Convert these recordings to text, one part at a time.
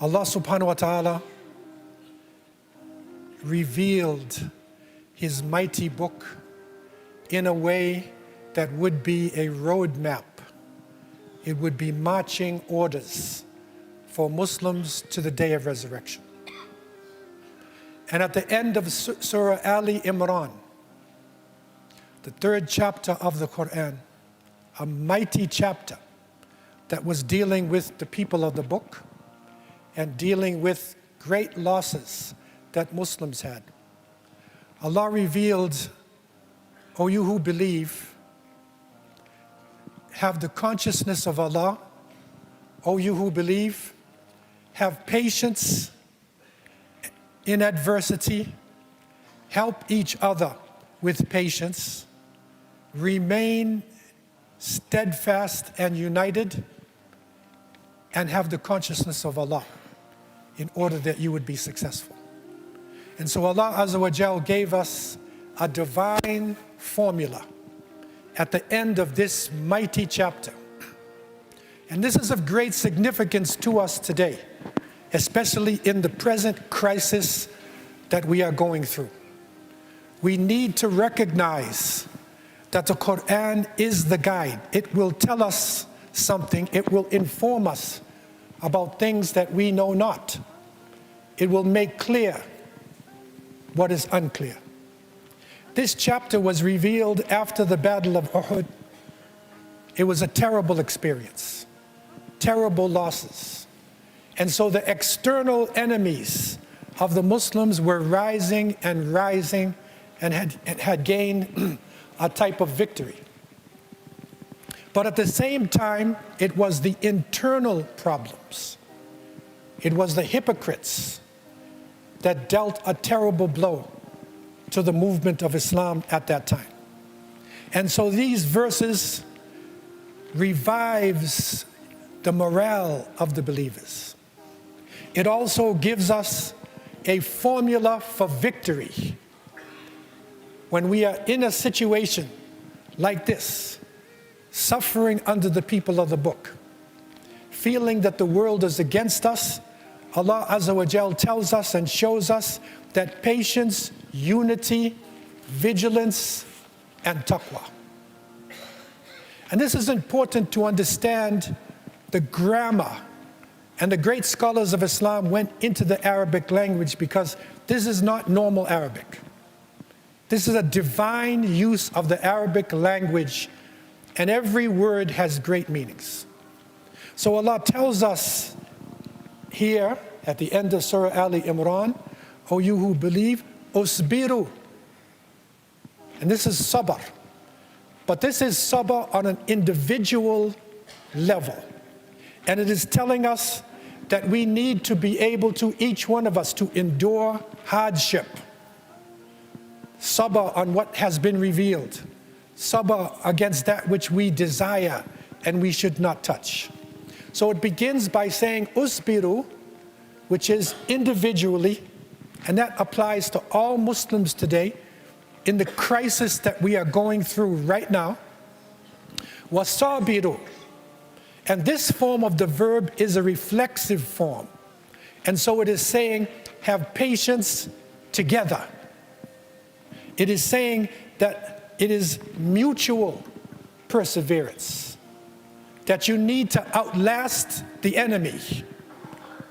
Allah subhanahu wa ta'ala revealed His mighty book in a way that would be a roadmap. It would be marching orders for Muslims to the day of resurrection. And at the end of Surah Ali Imran, the 3rd chapter of the Quran, a mighty chapter that was dealing with the people of the book and dealing with great losses that Muslims had. Allah revealed, O you who believe, have the consciousness of Allah. O you who believe, have patience in adversity, help each other with patience, remain steadfast and united, and have the consciousness of Allah in order that you would be successful. And so Allah Azza wa Jal gave us a divine formula at the end of this mighty chapter. And this is of great significance to us today, especially in the present crisis that we are going through. We need to recognize that the Quran is the guide. It will tell us something. It will inform us about things that we know not. It will make clear what is unclear. This chapter was revealed after the Battle of Uhud. It was a terrible experience, terrible losses. And so the external enemies of the Muslims were rising and rising and had gained a type of victory. But at the same time, it was the internal problems. It was the hypocrites that dealt a terrible blow to the movement of Islam at that time. And so these verses revives the morale of the believers. It also gives us a formula for victory. When we are in a situation like this, suffering under the people of the book, feeling that the world is against us, Allah Azza wa Jal tells us and shows us that patience, unity, vigilance, and taqwa. And this is important to understand the grammar. And the great scholars of Islam went into the Arabic language because this is not normal Arabic. This is a divine use of the Arabic language, and every word has great meanings. So Allah tells us here at the end of Surah Ali Imran, O you who believe, usbiru. And this is sabr. But this is sabr on an individual level. And it is telling us that we need to be able to, each one of us, to endure hardship. Sabr on what has been revealed. Sabr against that which we desire and we should not touch. So it begins by saying usbiru, which is individually, and that applies to all Muslims today in the crisis that we are going through right now. Wasabiru. And this form of the verb is a reflexive form. And so it is saying, have patience together. It is saying that it is mutual perseverance, that you need to outlast the enemy.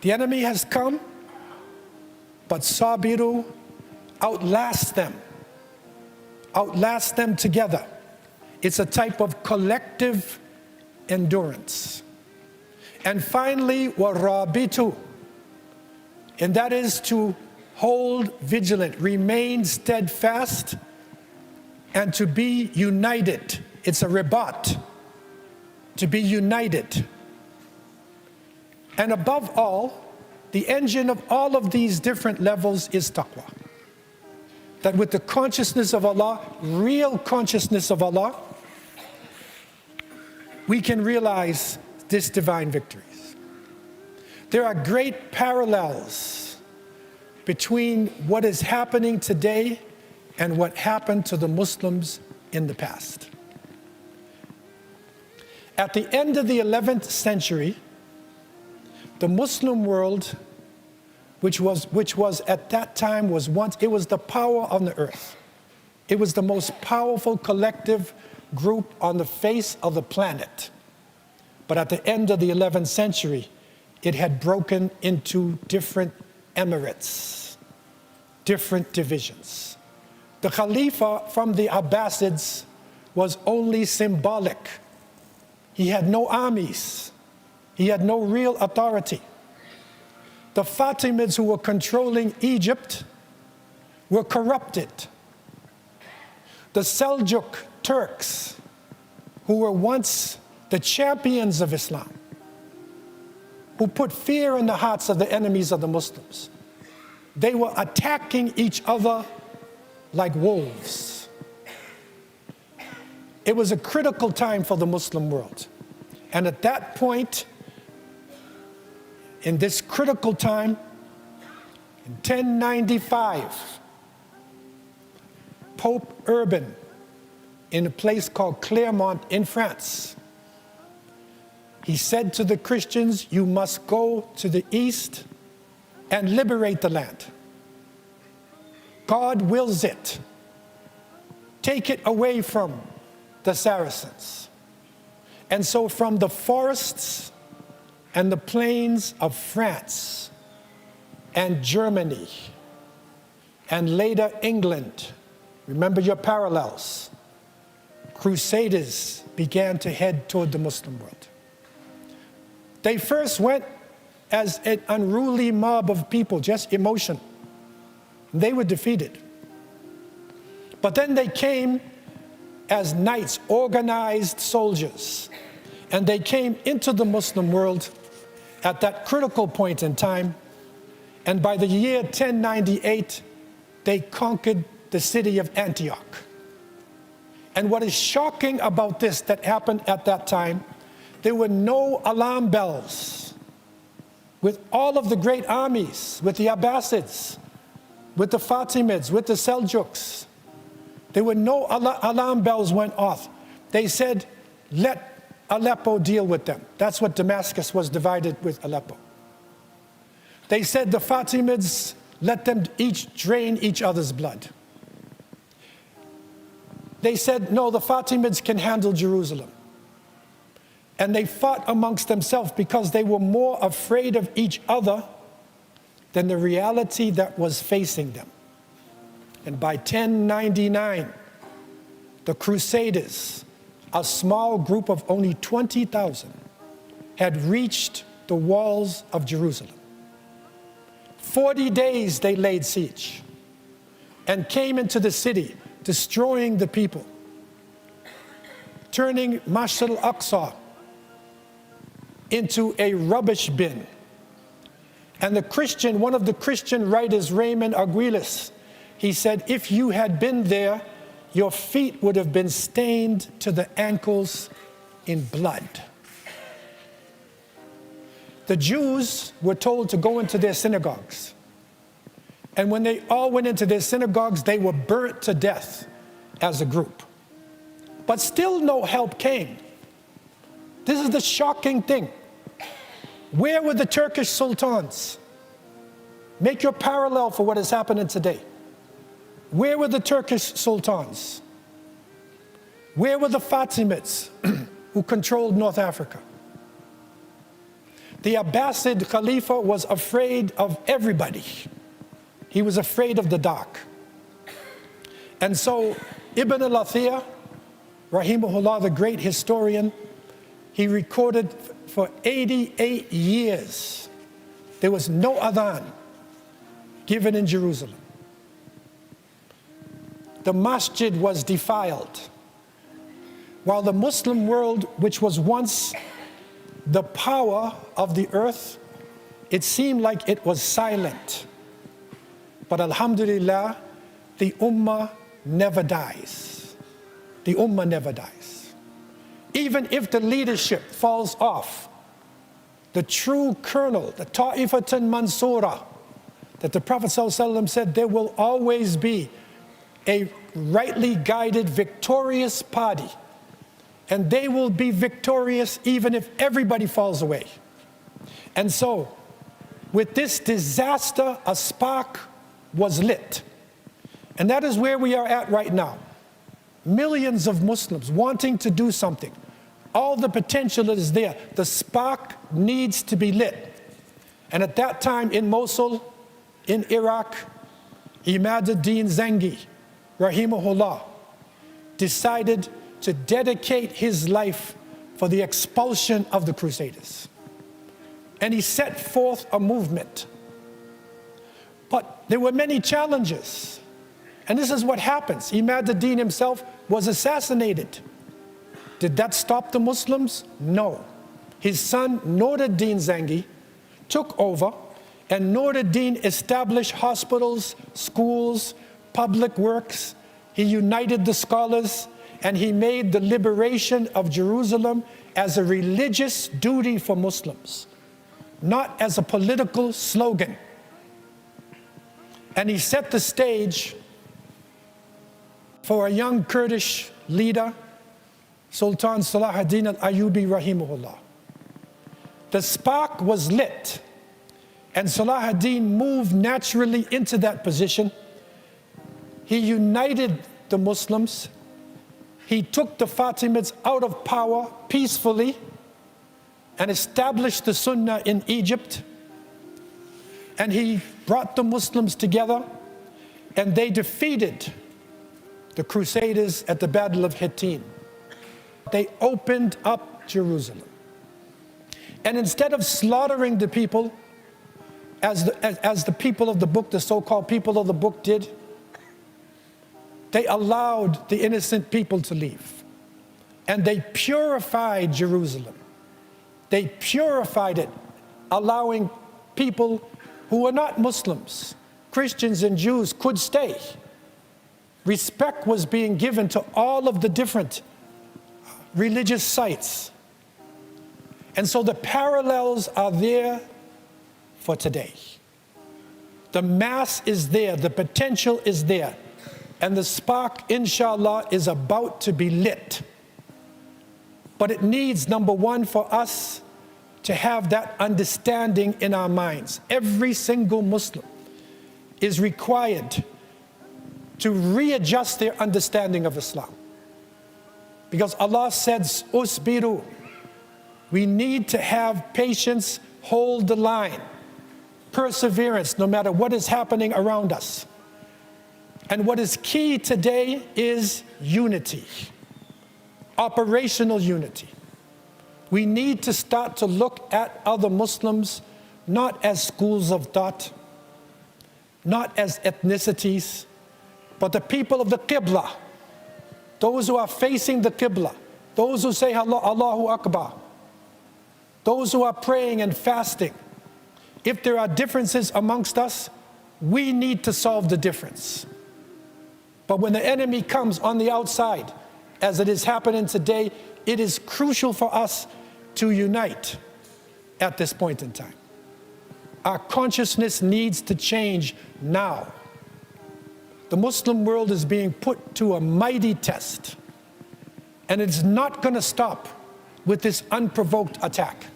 The enemy has come, but sabiru, outlast them together. It's a type of collective endurance. And finally, warabitu, and that is to hold vigilant, remain steadfast, and to be united. It's a ribat, to be united. And above all, the engine of all of these different levels is taqwa. That with the consciousness of Allah, real consciousness of Allah, we can realize this divine victories. There are great parallels between what is happening today and what happened to the Muslims in the past. At the end of the 11th century, The Muslim world, which was at that time it was the power on the earth. It was the most powerful collective group on the face of the planet. But at the end of the 11th century, it had broken into different emirates, different divisions. The Khalifa from the Abbasids was only symbolic. He had no armies. He had no real authority. The Fatimids who were controlling Egypt were corrupted. The Seljuk Turks, who were once the champions of Islam, who put fear in the hearts of the enemies of the Muslims, they were attacking each other like wolves. It was a critical time for the Muslim world. And at that point, in this critical time, in 1095, Pope Urban, in a place called Clermont in France, he said to the Christians, you must go to the east and liberate the land. God wills it. Take it away from the Saracens. And so from the forests and the plains of France and Germany and later England, remember your parallels, crusaders began to head toward the Muslim world. They first went as an unruly mob of people, just emotion. They were defeated. But then they came as knights, organized soldiers, and they came into the Muslim world at that critical point in time, and by the year 1098, they conquered the city of Antioch. And what is shocking about this that happened at that time, there were no alarm bells. With all of the great armies, with the Abbasids, with the Fatimids, with the Seljuks, there were no alarm bells went off. They said, let Aleppo deal with them. That's what Damascus was divided with Aleppo. They said the Fatimids, let them each drain each other's blood. They said, no, the Fatimids can handle Jerusalem. And they fought amongst themselves because they were more afraid of each other than the reality that was facing them. And by 1099, the Crusaders, a small group of only 20,000, had reached the walls of Jerusalem. 40 days they laid siege and came into the city, destroying the people, turning Masjid al-Aqsa into a rubbish bin. And one of the Christian writers, Raymond Aguilas, he said, if you had been there, your feet would have been stained to the ankles in blood. The Jews were told to go into their synagogues. And when they all went into their synagogues, they were burnt to death as a group. But still no help came. This is the shocking thing. Where were the Turkish sultans? Make your parallel for what is happening today. Where were the Turkish sultans? Where were the Fatimids who controlled North Africa? The Abbasid Khalifa was afraid of everybody. He was afraid of the dark. And so Ibn al-Athir, rahimahullah, the great historian, he recorded for 88 years, there was no adhan given in Jerusalem. The masjid was defiled. While the Muslim world, which was once the power of the earth, it seemed like it was silent. But alhamdulillah, the ummah never dies. The ummah never dies. Even if the leadership falls off, the true kernel, the ta'ifatan mansura, that the Prophet ﷺ said there will always be a rightly guided, victorious party. And they will be victorious even if everybody falls away. And so, with this disaster, a spark was lit. And that is where we are at right now. Millions of Muslims wanting to do something. All the potential is there. The spark needs to be lit. And at that time in Mosul, in Iraq, Imad ad-Din Zengi, rahimahullah, decided to dedicate his life for the expulsion of the Crusaders. And he set forth a movement. But there were many challenges. And this is what happens. Imad ad-Din himself was assassinated. Did that stop the Muslims? No. His son, Nur ad-Din Zengi, took over, and Nur ad-Din established hospitals, schools, public works. He united the scholars, and he made the liberation of Jerusalem as a religious duty for Muslims, not as a political slogan. And he set the stage for a young Kurdish leader, Sultan Salah ad-Din al-Ayyubi rahimahullah. The spark was lit, and Salah ad-Din moved naturally into that position. He united the Muslims. He took the Fatimids out of power peacefully and established the Sunnah in Egypt. And he brought the Muslims together, and they defeated the Crusaders at the Battle of Uhud. They opened up Jerusalem. And instead of slaughtering the people, as the people of the book, the so-called people of the book did, they allowed the innocent people to leave. And they purified Jerusalem. They purified it, allowing people who were not Muslims, Christians and Jews, could stay. Respect was being given to all of the different religious sites. And so the parallels are there for today. The mass is there, the potential is there, and the spark, inshallah, is about to be lit. But it needs, number one, for us to have that understanding in our minds. Every single Muslim is required to readjust their understanding of Islam. Because Allah says, Usbiru. We need to have patience, hold the line, perseverance, no matter what is happening around us. And what is key today is unity, operational unity. We need to start to look at other Muslims not as schools of thought, not as ethnicities, but the people of the Qibla, those who are facing the Qibla, those who say Allahu Akbar, those who are praying and fasting. If there are differences amongst us, we need to solve the difference. But when the enemy comes on the outside, as it is happening today, it is crucial for us to unite at this point in time. Our consciousness needs to change now. The Muslim world is being put to a mighty test, and it's not going to stop with this unprovoked attack.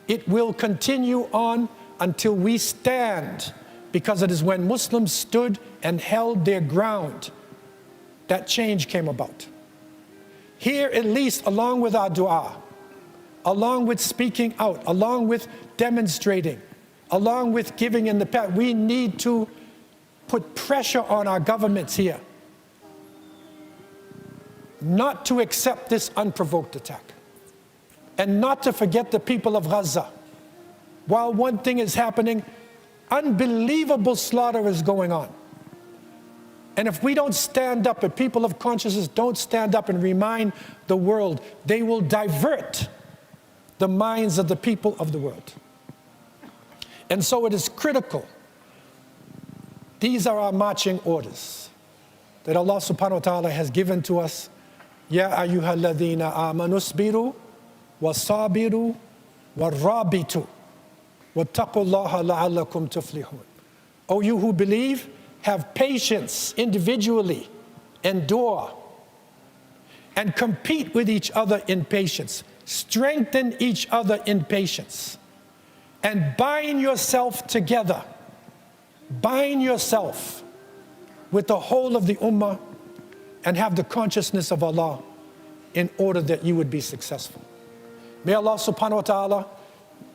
It will continue on until we stand, because it is when Muslims stood and held their ground that change came about. Here, at least, along with our dua, along with speaking out, along with demonstrating, along with giving in the past, we need to put pressure on our governments here not to accept this unprovoked attack, and not to forget the people of Gaza. While one thing is happening, unbelievable slaughter is going on. And if we don't stand up, if people of consciousness don't stand up and remind the world, they will divert the minds of the people of the world. And so it is critical. These are our marching orders that Allah subhanahu wa ta'ala has given to us. Ya ayyuhalladhina amanu isbiru wasabiru warabitu wattaqullaha la'allakum tuflihun. O you who believe, have patience individually, endure, and compete with each other in patience. Strengthen each other in patience. and bind yourself together. Bind yourself with the whole of the ummah and have the consciousness of Allah in order that you would be successful. May Allah subhanahu wa ta'ala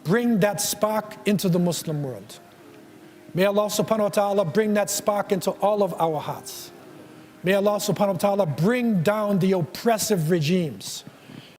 bring that spark into the Muslim world. May Allah subhanahu wa ta'ala bring that spark into all of our hearts. May Allah subhanahu wa ta'ala bring down the oppressive regimes